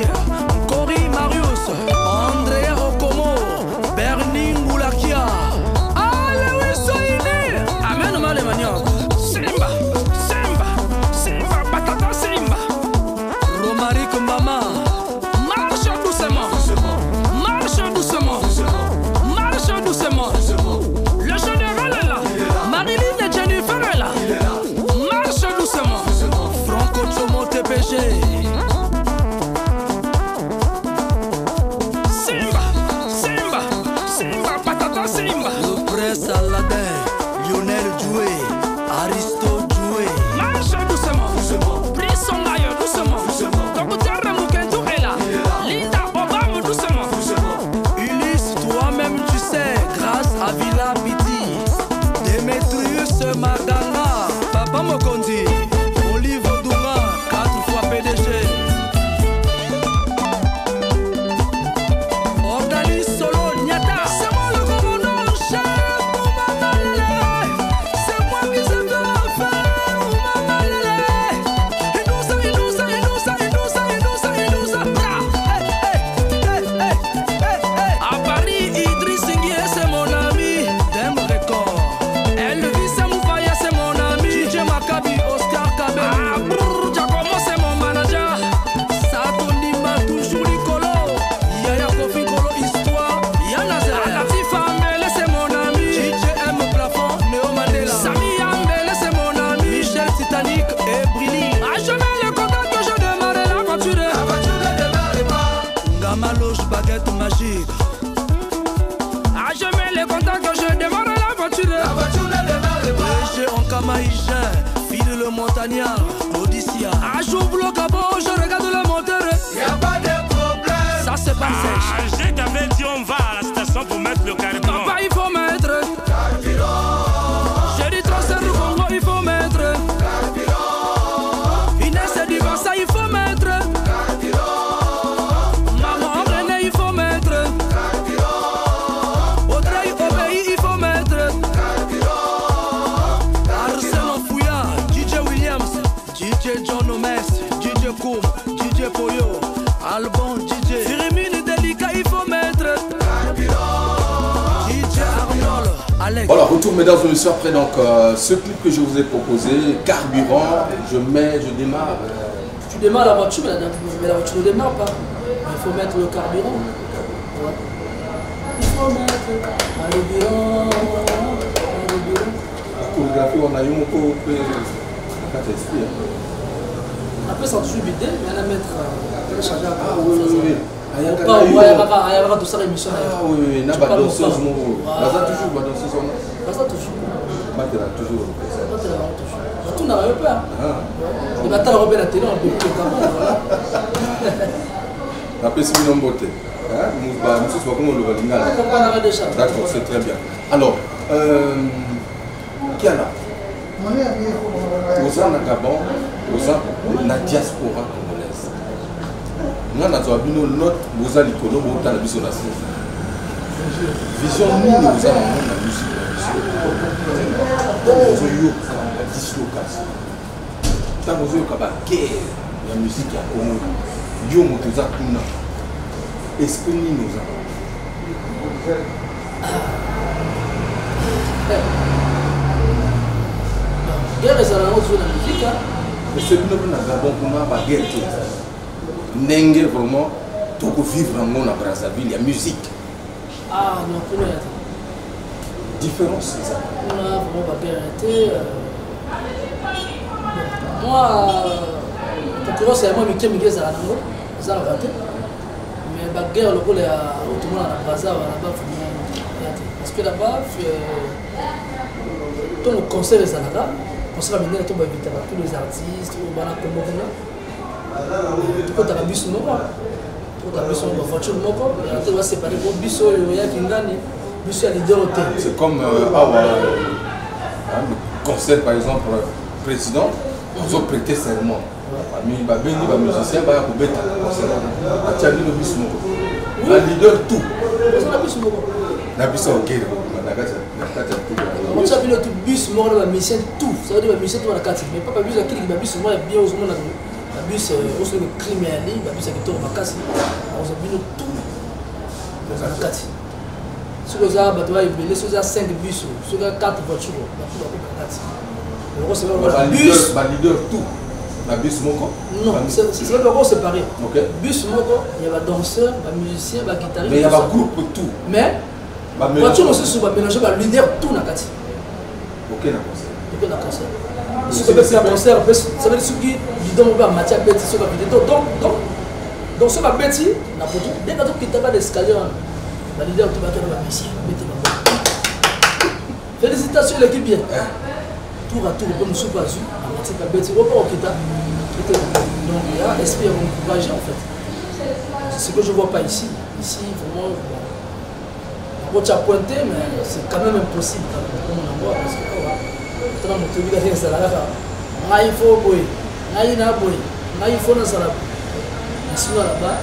Cory Marius, Andrea Okomo, Bernie Moulakia. Allez, oui, soyez. Amène-moi les maniocs. Avila Biti, Demetrius Maganga, Papa Mokondi, Olive Douma, 4 fois PDG. Ordalis Solo Nyata, c'est moi le commandant chef, c'est moi qui sais faire à Paris, Idriss Ngui, c'est mon ami, Dem Record. Elvis Moufaya, c'est mon ami, DJ Makabi, Oscar Kabé. Ah, brrr, Giacomo, c'est mon manager. Satondima, toujours Nicolo. Yaya Kofi Kolo, histoire. Yanazer. Latifa Mbele, c'est mon ami. DJ M Plafond, Néo Mandela. Sami Ambele, c'est mon ami. Michel Titanic et Brilli. Ah, je mets le contact que je démarre la voiture. La voiture ne démarre pas. Gamaloche, baguette magique. Ah, je mets les contacts que je démarre la voiture. La voiture ne démarre pas. J'ai un Kamaïgien, file le montagnard, l'Odyssea. Ah, j'ouvre le capot, je regarde le moteur. Y'a pas de problème. Ça c'est pas sèche. Ah, je t'avais dit on va à la station pour mettre le carburant. Papa, il faut mettre carburant. J'ai dit transfert du Congo, il faut mettre carburant. Inès et Divança, il faut mettre carburant. Maman René, il faut mettre carburant. Audrey Obéi, il faut mettre carburant. Arsène Fouya, DJ Williams, DJ John Omes, DJ Koum, DJ Poyo, Albon, DJ Firimine Delica, il faut mettre carburant. DJ Arnold, Alex. Voilà, retour mesdames et messieurs après donc ce clip que je vous ai proposé, carburant, je démarre. Tu démarres la voiture, mais la voiture ne démarre pas. Il faut mettre le carburant. Ouais. Il faut mettre le carburant. La chorégraphie, on a eu un peu Après, ça toujours bidé, mais elle a mettre télécharger à ah oui, oui, oui. Il y a tout ça l'émission. Ah oui, oui, il y a pas danseuse, toujours pas danseuse. Pas ça toujours. Pas toujours. Pas toujours. Tout n'a pas. Il va t'aller à la télé, on peut plus après, c'est une beauté. D'accord, c'est très bien. Alors, qui est là? Aux ans Gabon, aux ans la diaspora congolaise. Nous avons une note, vous avez l'icône, vous avez la vision. Vision, nous avons la musique. Nous avons la dislocation. Nous avons la guerre, la musique à Congo. Nous avons la Kuna. Est-ce que nous avons? Guerre est la musique. Mais c'est que nous avons la guerre. N'engue vraiment, tout vivre en Brazzaville, il y a musique. Ah non, pour nous, différence, c'est ça. On a vraiment pas arrêté. Moi, pour c'est moi qui me dis à ça va rater. Mais la guerre, le rôle est tout le monde à Brazzaville, là-bas, parce que là-bas, tout le concert est là-bas. On se va mener à tous les artistes, au Bana Komoguna. Tout le bus non tout le bus non voiture non on va séparer pour bus il y a qui gagne bus à leader hôtel. C'est comme le concert par exemple président ils ont prêté serment mais il va bénir les musiciens va pour bêta concert a le bus non la leader tout la bus non la bus OK on s'appelle le bus mort la mission tout ça veut dire la mission tout la carte mais pas bus à qui le bus moi bien aux monde la bus aussi le crime à lui la bus à qui tourne vacances on s'appelle tout dans la carte sur les arbres tu vas y aller sur les 5 bus sur les 4 voitures la carte le c'est la bus la leader tout la bus moko non c'est le gros séparé OK bus moko il y a danseur ba musicien ba guitariste mais il y a un groupe tout mais voiture aussi sur ba mélanger ba leader tout na carte OK na concert OK na concert si tu fais un concert ça veut dire que tu donnes pas matière bête sur la vidéo donc sur la bête na photo dès que tu quittes pas l'escalier la leader tu vas te la mission félicitations l'équipe bien tour à tour comme nous pas vu la matière bête report au kita donc il y a esprit encouragé en fait c'est ce que je vois pas ici vraiment Quand tu as pointé, mais c'est quand même impossible pour mon endroit parce que tu as mon truc à faire ça là. Il faut boy, il n'a boy, il faut dans ça là. Mais sinon là-bas,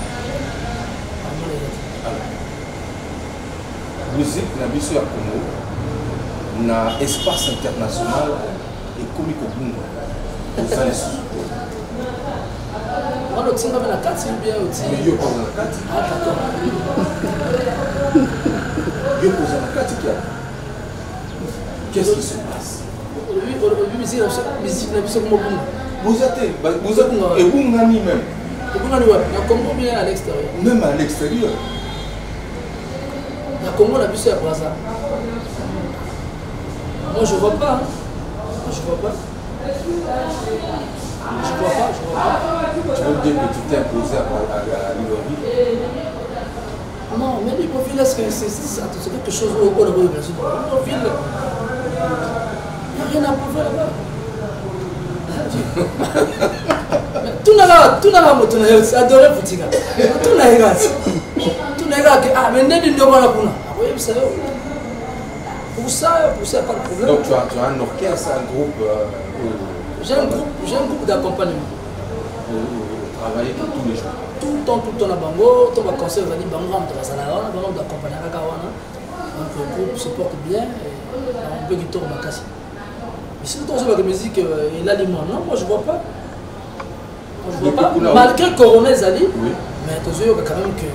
musique na biso ya Congo na espace international et comique au bout aux années on a aussi la carte bien aussi mais yo pas la carte ah d'accord yo pose la carte qu'est-ce qui se passe lui musique na biso comme bon vous êtes et vous ngani même vous ngani ouais na Congo bien à l'extérieur même à l'extérieur la Congo la biso ya Brazza. Moi je vois pas. Je vois pas. Tu veux dire que tu t'es imposé à Libreville? Non, mais Libreville, est-ce que c'est quelque chose au Libreville? Libreville, il n'y a rien à prouver là-bas. Tout n'a pas adoré Foutika. Tout n'a pas ah, mais n'est-ce pas là pour nous? Oui, vous savez. Pour ça, pas de problème. Donc tu as un orchestre, un groupe j'ai un groupe d'accompagnement. Travailler tous les jours. Tout le temps à Bango, tout le concert va dire Bango, on va d'accompagner à Kawana. Donc le groupe se porte bien et on peut guitare ma casse. Mais si nous avons la musique et l'aliment, non, moi je vois pas. Je vois pas. Malgré Coronel Zali, oui. Mais tu sais quand même que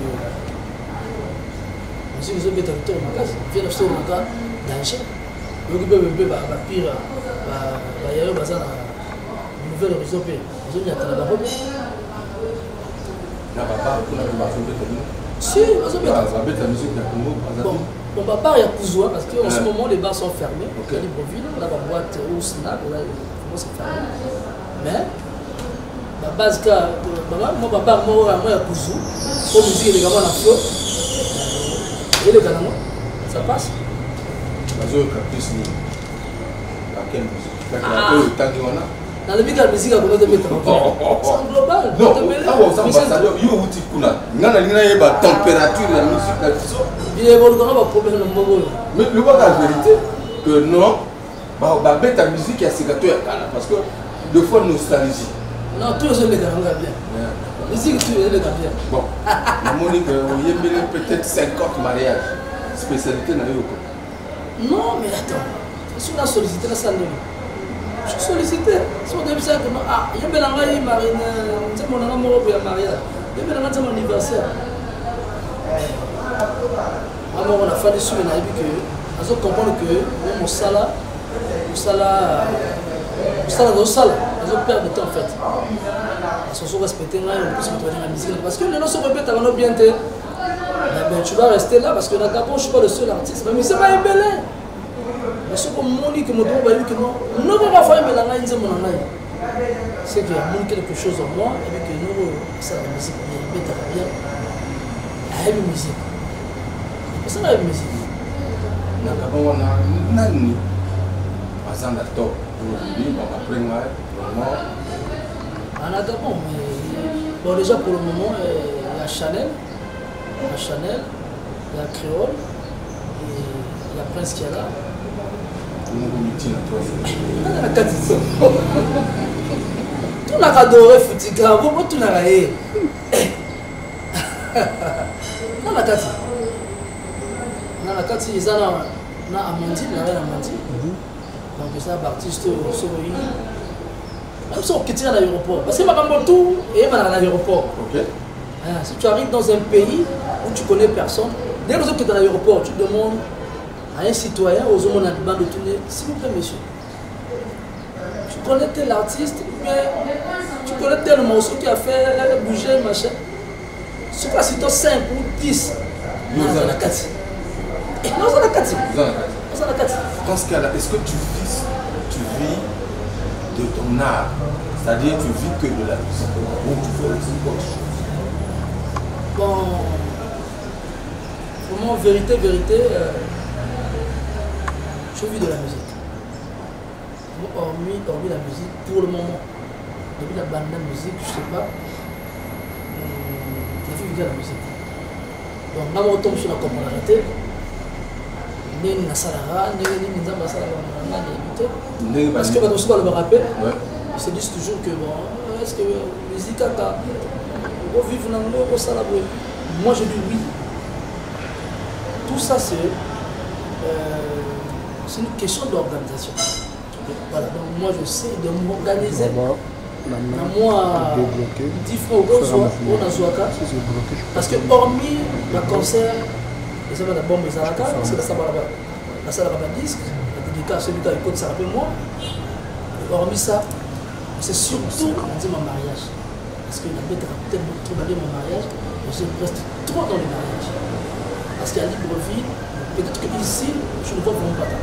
si vous avez guitare ma casse, viens acheter au Maka danger. Donc il peut pire, il y a eu bazar nouvelle réseau P. Ils ont mis à la barre. Na papa, pour la si, ils ont mis à la musique de Congo. Bon, papa, il y a Kouzoua parce qu'en ce moment les bars sont fermés. À Libreville, on a la boîte au Snap, là, c'est fermé. Mais, la base, moi, papa, moi, il y a Kouzou. Pour musique, les gars, on a flot. Et les gars, ça passe. Caprice, laquelle musique? Dans le milieu de la musique, on va te mettre en c'est global. Non, c'est ambassadeur. Il y a une température de la musique. Il y a un problème. Mais le la vérité, que non, ta musique est parce que deux fois nostalgie. Non, tous les gars bien. La musique, tous les gars bien. Bon, Monique, il y a peut-être 50 mariages. Spécialité dans le non, mais attends, je suis sollicité la salle. Je suis sollicité. Si on dit ça, ah, il y a un marine, c'est mon amour pour la mariage. Il y a un anniversaire. Alors, on a fallu suivre la vie que, on comprendre que mon salaire, on perd de temps en fait. Parce qu'on se respecte, on peut se retrouver dans la musique. Parce que les gens se répètent avant bien. Mais tu vas rester là parce que là, d'abord, je ne suis pas le seul artiste. Mais c'est pas ébellé. Mais ce que mon dit que mon droit va dire que non, ne va pas faire la main, c'est qu'il y a quelque chose en moi et que nous, ça la musique bien, bien. La musique. C'est la musique. On a nani. Passant d'accord. Après moi, on a d'abord, mais bon, déjà pour le moment, il y a Chanel. Il y a Chanel, il y a Créole, et il y a Prince qui est là. Tout le monde dit tout le monde a adoré Foutika, tout le monde a aimé. Non, la Kati. Non, la Kati, ils ont Amandine, donc ça, artiste au Soroï. Même si on quitte l'aéroport, parce que ma maman tout et elle va à l'aéroport. Si tu arrives dans un pays où tu connais personne, dès que tu es dans l'aéroport, tu demandes à un citoyen, aux hommes de tourner, s'il vous plaît, monsieur, tu connais tel artiste, mais tu connais tel morceau qui a fait bouger, machin. C'est pas si tu as 5 ou 10. Non, c'est la 4. Non, c'est la 4. Dans ce cas-là, est-ce que tu vis de ton art? C'est-à-dire tu vis que de la musique ou tu fais aussi autre chose? Bon, vraiment, vérité, je vis de la musique. Hormis la musique, pour le moment, depuis la bande de musique, je ne sais pas, je vis de la musique. Donc là, on tombe sur la popularité, ndenge nasalaka ndenge nini nzambe asalaka na nayebi te parce que bato mosusu balobaka mpe se disent toujours que bon est-ce que musique kaka ovivre nango okosala boye. Moi je dis oui, tout ça c'est une question d'organisation. Voilà, donc moi je sais de m'organiser. Moi 10 francs au soir on a Zouaka parce que hormis le concert les hommes d'abord mais ça c'est la salle à disque la dédicace celui qui écoute ça rappelle moi. Hormis ça c'est surtout mon mariage parce que la bête a tellement trouvé mon mariage et je reste trop dans le mariage parce qu'à Libreville peut-être que ici je ne vois vraiment pas ça.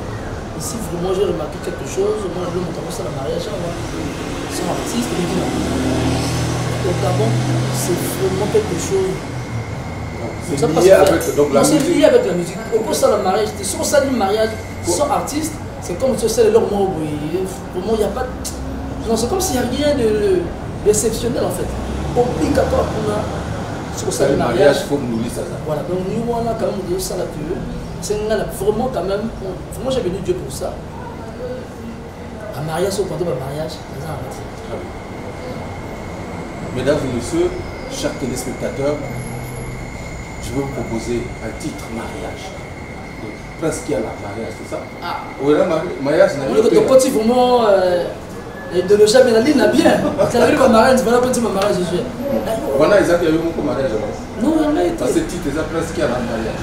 Ici vraiment j'ai remarqué quelque chose, moi je veux montrer ça le mariage sont artistes et au Gabon c'est vraiment quelque chose. C'est lié avec donc la musique. C'est lié avec la musique. Au cours de le mariage, si on sait le mariage, sans artistes, c'est comme si on sait leur mot. Vraiment il n'y a pas. Non, c'est comme s'il n'y a rien d'exceptionnel en fait. Obligatoire pour nous. Sur ça le mariage, il faut nous dire ça. Voilà, donc nous on a quand même dit ça là que c'est vraiment quand même. Vraiment j'ai béni Dieu pour ça. Un mariage au pendant le mariage, c'est un artiste. Mesdames et messieurs, chers téléspectateurs, je vais vous proposer un titre mariage. Presque à la mariage, c'est ça? Ah. Oui, là, mariage, c'est un petit petit vraiment. De le jamais la ligne a bien. C'est la vie de ma mariage, voilà petit ma mariage, je suis. Voilà, ils ont eu beaucoup de mariage. Non, il y en a été. Parce que titre, ils ont presque à la mariage.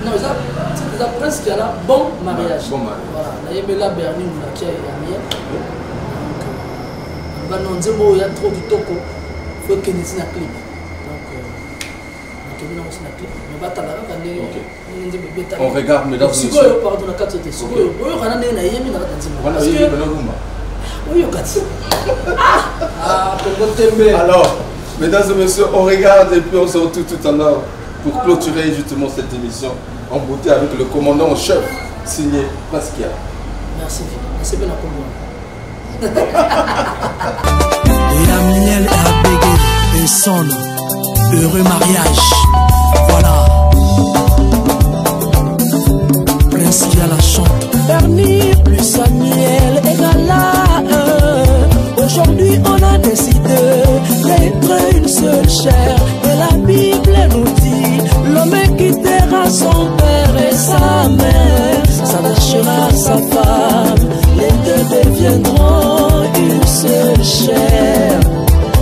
Non, ils ont presque à la bon mariage. Bon mariage. Voilà, il y a eu la Bernie, qui est amie. Donc, il y a trop de toko. Il faut qu'il y ait un clip. On regarde, mesdames et messieurs. Alors, mesdames et messieurs, on regarde et puis on se retrouve tout à l'heure pour clôturer justement cette émission en beauté avec le commandant en chef signé Pascal. Merci, merci bien à Congo. Et Amiel a bégué et son heureux mariage. Voilà. Prince qui a la chante. Bernie plus Samuel égale à 1. Aujourd'hui on a décidé d'être une seule chair. Et la Bible nous dit l'homme quittera son père et sa mère, s'attachera à sa femme. Les deux deviendront une seule chair.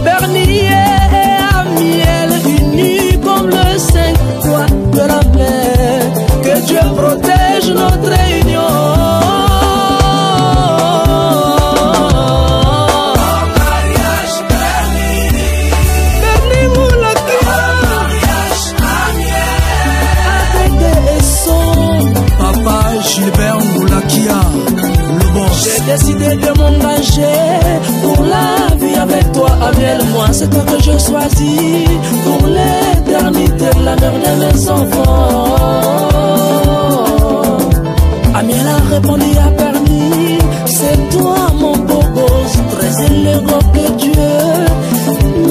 Bernie et Amiel unis comme le 5 doigts de la mer. Que Dieu protège notre union. Mariage Bernie, Bernie Moulakia, mariage Amiel, Adégué et son papa Gilbert Moulakia. J'ai décidé de m'engager pour la vie avec toi, Amiel. Moi, c'est toi que je choisis pour l'éternité, la mère de mes enfants. Amiel a répondu à Bernie, c'est toi mon beau gosse, très élégant que Dieu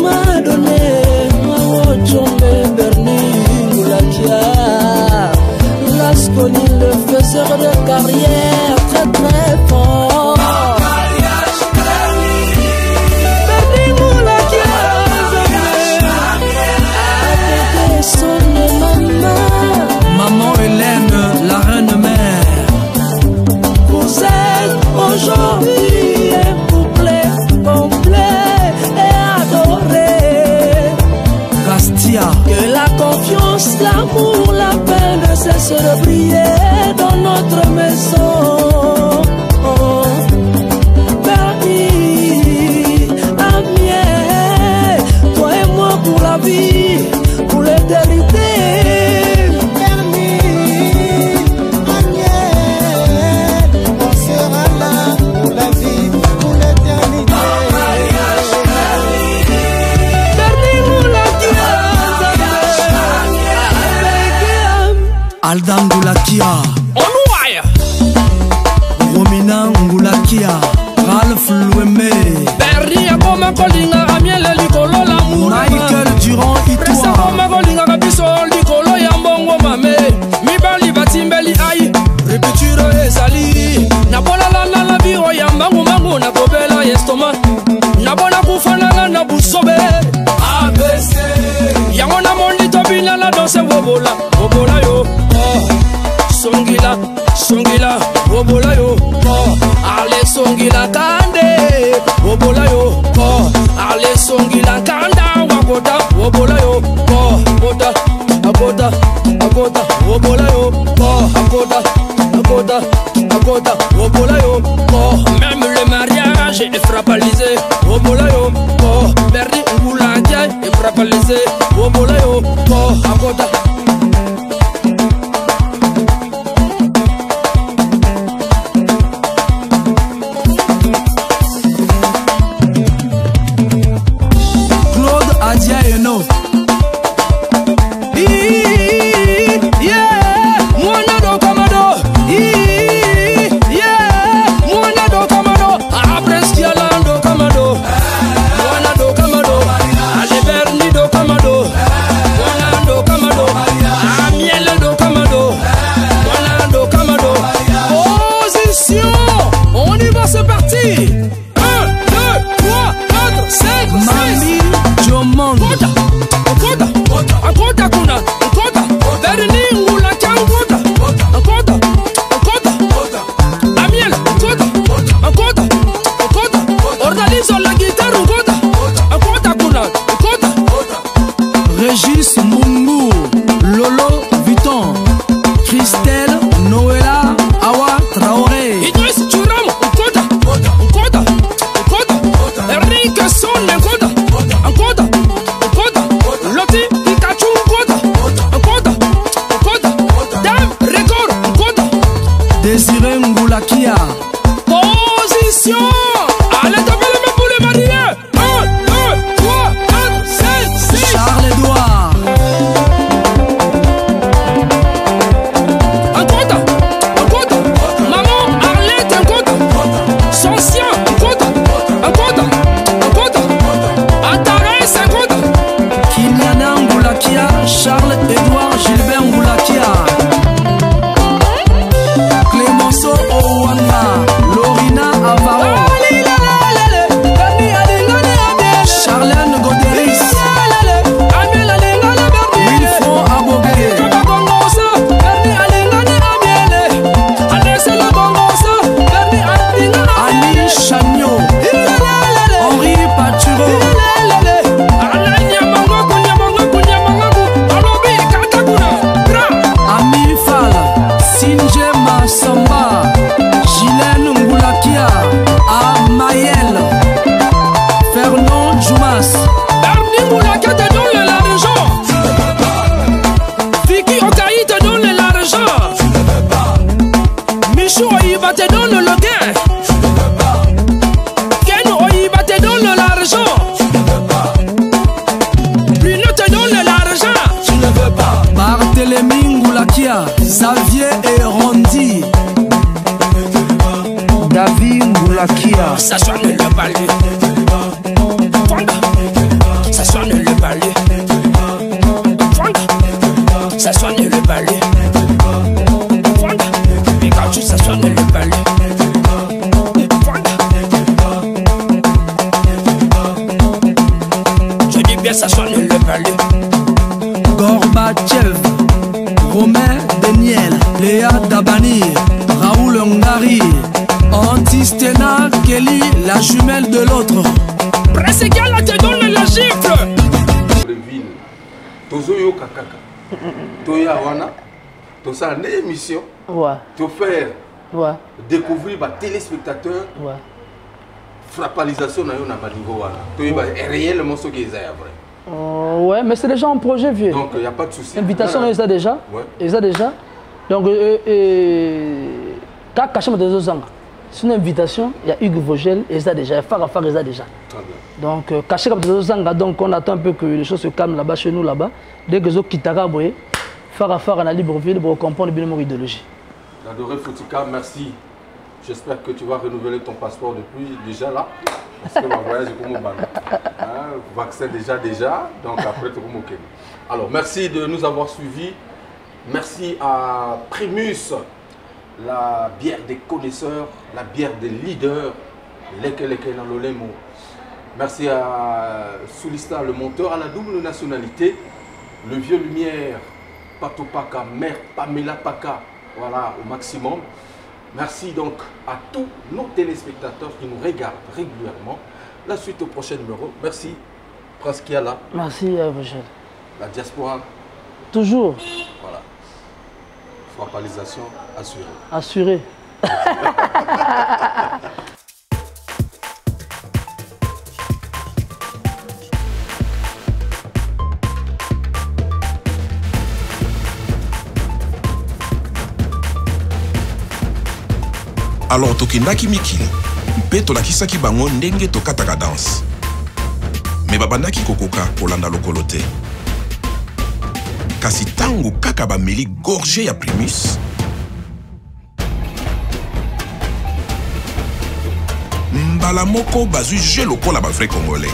m'a donné. Bernie Moulakia, Lasconi, le faiseur de carrière, très très fort. Mariage Bernie Moulakia, avec son maman, maman Hélène, la reine mère. Vous êtes aujourd'hui un couplet complet et adoré. Castia, que la confiance, l'amour, la paix ne cesse de briller dans notre maison. Bernie, Amiel, toi et moi pour la vie, pour l'éternité. Bernie, Amiel, on sera là pour la vie, pour l'éternité. Bernie Moulakia, Aldan Goulakia, Romina Ngoulakia, Ralph Louemé, Bernie Akoma Kolinga, Amiel Likolo l'amour, Michael Durand Itoa, Presa Koma Kolinga Kapiso Likolo Yambongo Mame, Mibali Batimbeli Aïe, songila, songila, obola yo, oh, ale songila kande, obola yo, oh, ale songila kanda, wakota, obola yo, oh, akota, akota, akota, obola yo, oh, akota, akota, akota, obola yo, oh, même le mariage est frappalisé, obola yo, oh, berdi ngulaja est frappalisé, obola yo, oh, akota. Ça sonne le balai. Ça sonne le balai. Ça sonne le balai. Pikachu, ça sonne le balai. Je dis bien, ça sonne le balai. Gorbatchev, Romain Daniel, Léa Dabani, Raoul Ngari, Antistena Kelly, la jumelle de l'autre. Prességal te donne la gifle. Tozoyo Kakaka, Toya Wana, Tosa une émission, te faire découvrir les téléspectateurs, frappalisation na Balingo Wana. Toya réellement ce qu'ils ont vrai. Ouais, mais c'est déjà un projet vieux. Donc il n'y a pas de souci. Invitation, ils ont déjà. Ils ont déjà. Donc, quand Kachama de Zozanga. C'est une invitation, il y a Hugues Vogel, et ça déjà, Farafar, et ça déjà. Donc, caché comme des Zanga, donc on attend un peu que les choses se calment là-bas, chez nous là-bas. Dès que les Kitara, Farafar, on a Libreville pour comprendre bien mon idéologie. Adoré Foutika, merci. J'espère que tu vas renouveler ton passeport depuis déjà là. Parce que ma voyage est comme au Bana. Vaccin déjà, donc après tu vas au Kenya. Alors, merci de nous avoir suivis. Merci à Primus. La bière des connaisseurs, la bière des leaders, merci à Soulista, le monteur à la double nationalité, le vieux lumière, Pato Paka, mère Pamela Paka, voilà, au maximum. Merci donc à tous nos téléspectateurs qui nous regardent régulièrement. La suite au prochain numéro. Merci, Prince Kiala. Merci à la prochaine. La diaspora. Toujours. Voilà. Frappalisation assurée. Assurée. Alors tokendaki mikili mpe tolakisaki bango ndenge tokataka danse me babandaki kokoka kolanda lokolo te kasi tango kaka bameli gorge ya Primus mbala moko bazwi je lokola bavrai congolais.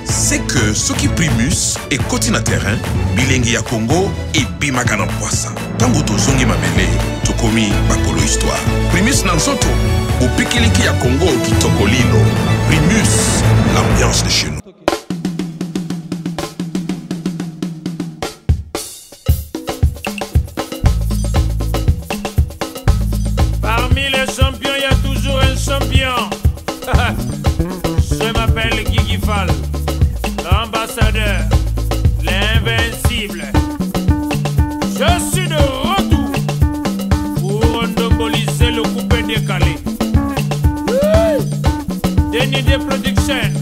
C'est que soki Primus et koti na terrain bilengi ya Congo et bimaka na poisa tango tozongi mabele tokomi bakolo histoire. Primus na nzoto opikeliki ya Congo kitoko lilo. Primus, l'ambiance de chez nous. Parmi les champions, il y a toujours un champion. Je m'appelle Guigui Fall, l'ambassadeur, l'invincible. Je suis de retour pour endomboliser le coupé décalé. Denis de Production.